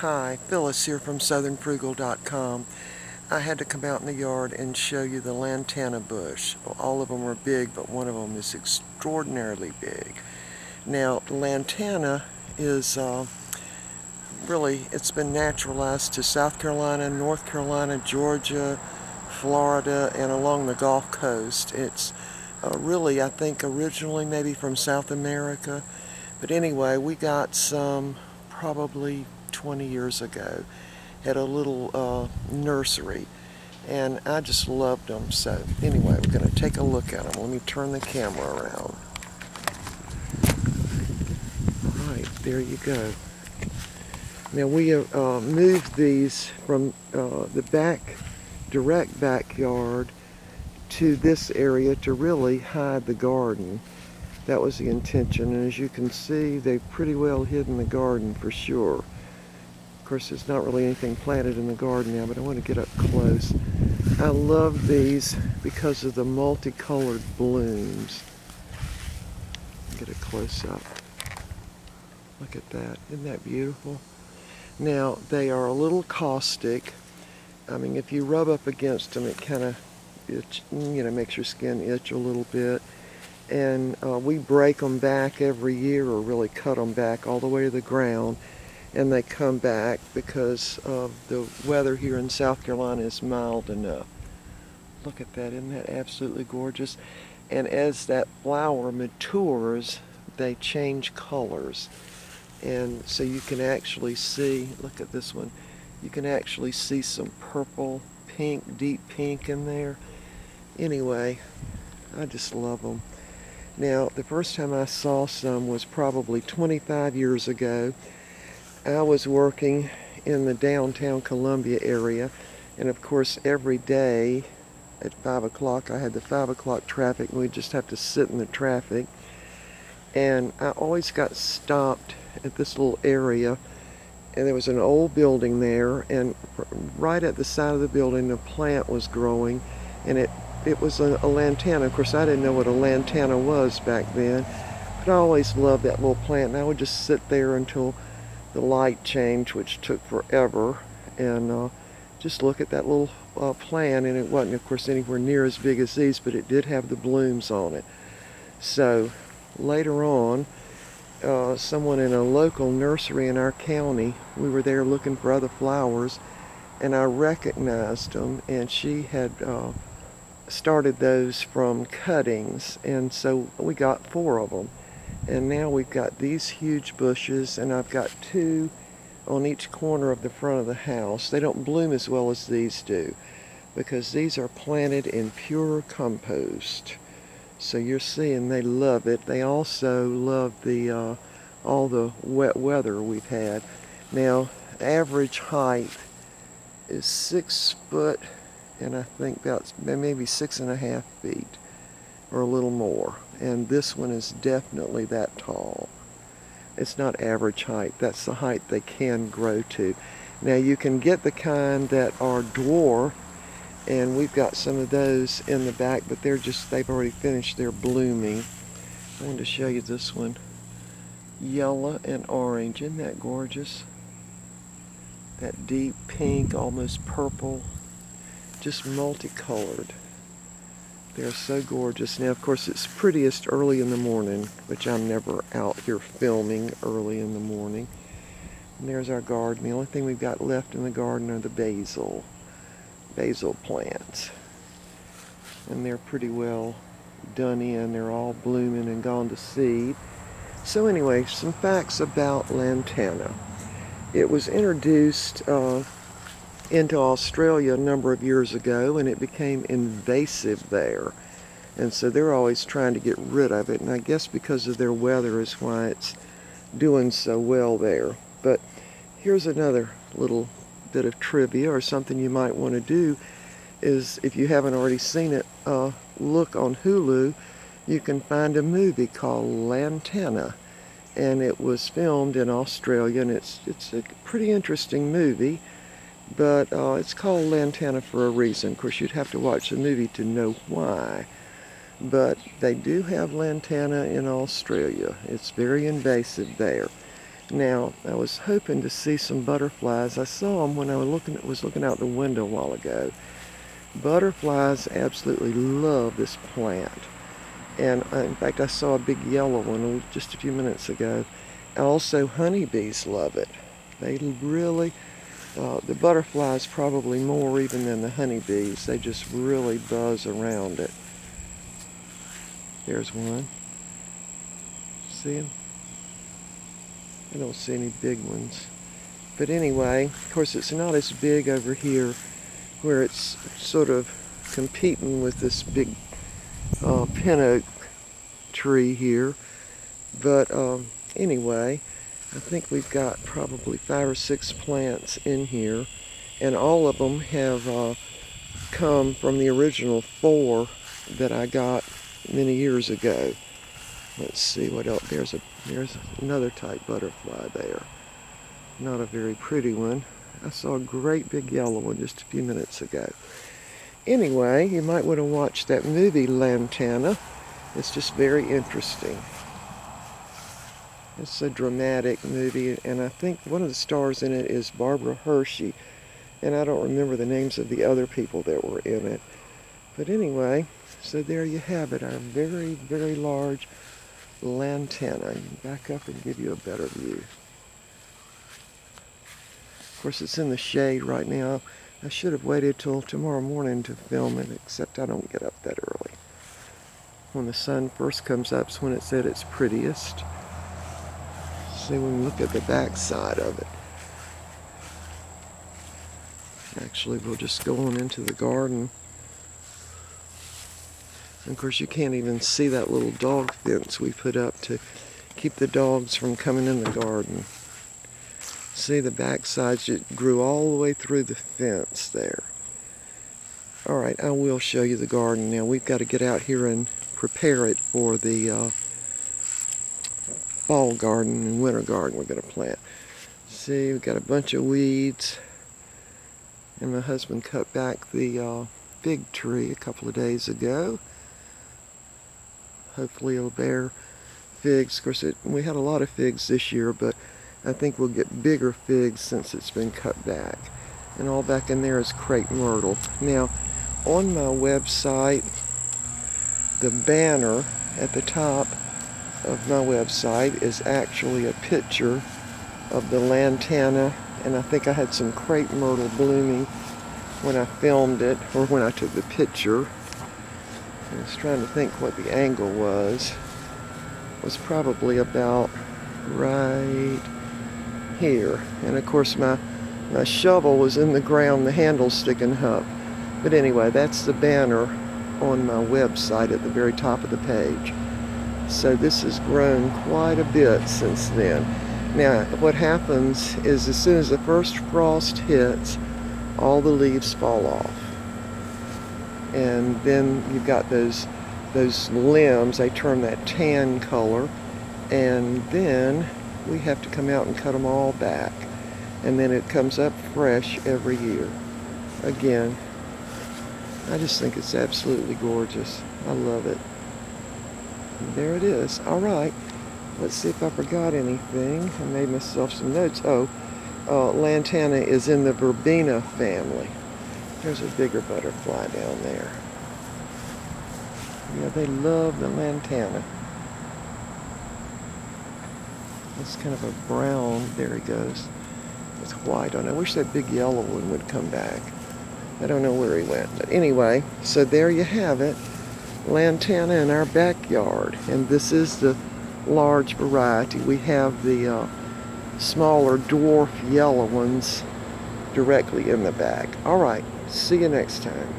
Hi, Phyllis here from southernfrugal.com. I had to come out in the yard and show you the lantana bush. All of them are big, but one of them is extraordinarily big. Now, lantana is really, it's been naturalized to South Carolina, North Carolina, Georgia, Florida, and along the Gulf Coast. It's really, I think, originally maybe from South America. But anyway, we got some probably 20 years ago at a little nursery, and I just loved them. So anyway, we're going to take a look at them. Let me turn the camera around. Alright, there you go. Now we have moved these from the direct backyard to this area to really hide the garden. That was the intention, and as you can see, they've pretty well hidden the garden for sure. Of course, there's not really anything planted in the garden now, but I want to get up close. I love these because of the multicolored blooms. Get a close up. Look at that. Isn't that beautiful? Now, they are a little caustic. I mean, if you rub up against them, it kind of makes your skin itch a little bit. And we break them back every year, or really cut them back all the way to the ground, and they come back because the weather here in South Carolina is mild enough. Look at that, isn't that absolutely gorgeous? And as that flower matures, they change colors. And so you can actually see, look at this one, you can actually see some purple, pink, deep pink in there. Anyway, I just love them. Now, the first time I saw some was probably 25 years ago. I was working in the downtown Columbia area, and of course every day at 5 o'clock I had the 5 o'clock traffic, and we'd just have to sit in the traffic. And I always got stopped at this little area, and there was an old building there, and right at the side of the building a plant was growing, and it was a lantana. Of course, I didn't know what a lantana was back then, but I always loved that little plant, and I would just sit there until the light changed, which took forever, and just look at that little plant. And it wasn't, of course, anywhere near as big as these, but it did have the blooms on it. So later on, someone in a local nursery in our county, we were there looking for other flowers, and I recognized them, and she had started those from cuttings, and so we got 4 of them, and now we've got these huge bushes, and I've got 2 on each corner of the front of the house. They don't bloom as well as these do because these are planted in pure compost. So you're seeing they love it. They also love the all the wet weather we've had. Now, average height is 6 foot, and I think that's maybe 6.5 feet or a little more. And this one is definitely that tall. It's not average height. That's the height they can grow to. Now, you can get the kind that are dwarf, and we've got some of those in the back, but they've already finished their blooming. I wanted to show you this one. Yellow and orange. Isn't that gorgeous? That deep pink, almost purple. Just multicolored. They're so gorgeous. Now, of course, it's prettiest early in the morning, which I'm never out here filming early in the morning. And there's our garden. The only thing we've got left in the garden are the basil plants. And they're pretty well done in. They're all blooming and gone to seed. So anyway, some facts about lantana. It was introduced into Australia a number of years ago, and it became invasive there, and so they're always trying to get rid of it, and I guess because of their weather is why it's doing so well there. But here's another little bit of trivia, or something you might want to do, is if you haven't already seen it, look on Hulu. You can find a movie called Lantana, and it was filmed in Australia, and it's a pretty interesting movie. But it's called Lantana for a reason. Of course, you'd have to watch the movie to know why. But they do have lantana in Australia. It's very invasive there. Now, I was hoping to see some butterflies. I saw them when I was looking out the window a while ago. Butterflies absolutely love this plant. And in fact, I saw a big yellow one just a few minutes ago. Also, honeybees love it. They really, the butterflies probably more even than the honeybees. They just really buzz around it. There's one. See him? I don't see any big ones. But anyway, of course, it's not as big over here where it's sort of competing with this big pin oak tree here. But anyway, I think we've got probably 5 or 6 plants in here, and all of them have come from the original 4 that I got many years ago. Let's see what else. There's another type butterfly there. Not a very pretty one. I saw a great big yellow one just a few minutes ago. Anyway, you might want to watch that movie Lantana. It's just very interesting. It's a dramatic movie, and I think one of the stars in it is Barbara Hershey, and I don't remember the names of the other people that were in it. But anyway, so there you have it, our very, very large Lantana. Back up and give you a better view. Of course, it's in the shade right now. I should have waited till tomorrow morning to film it, except I don't get up that early. When the sun first comes up is when it's at its prettiest. See, when we look at the back side of it. Actually, we'll just go on into the garden. And of course, you can't even see that little dog fence we put up to keep the dogs from coming in the garden. See, the back sides just grew all the way through the fence there. Alright, I will show you the garden now. We've got to get out here and prepare it for the fall garden and winter garden we're going to plant. See, we've got a bunch of weeds. And my husband cut back the fig tree a couple of days ago. Hopefully it'll bear figs. Of course, we had a lot of figs this year, but I think we'll get bigger figs since it's been cut back. And all back in there is crepe myrtle. Now, on my website, the banner at the top of my website is actually a picture of the lantana, and I think I had some crepe myrtle blooming when I filmed it, or when I took the picture. I was trying to think what the angle was. It was probably about right here. And of course my shovel was in the ground, the handle sticking up. But anyway, that's the banner on my website at the very top of the page. So this has grown quite a bit since then. Now, what happens is as soon as the first frost hits, all the leaves fall off. And then you've got those limbs, they turn that tan color, and then we have to come out and cut them all back. And then it comes up fresh every year. Again, I just think it's absolutely gorgeous. I love it. And there it is. All right, let's see if I forgot anything. I made myself some notes. Oh, lantana is in the verbena family. There's a bigger butterfly down there. Yeah, they love the lantana. It's kind of a brown, there he goes. It's white on it. I wish that big yellow one would come back. I don't know where he went. But anyway, so there you have it. Lantana in our backyard. And this is the large variety. We have the smaller dwarf yellow ones directly in the back. All right, see you next time.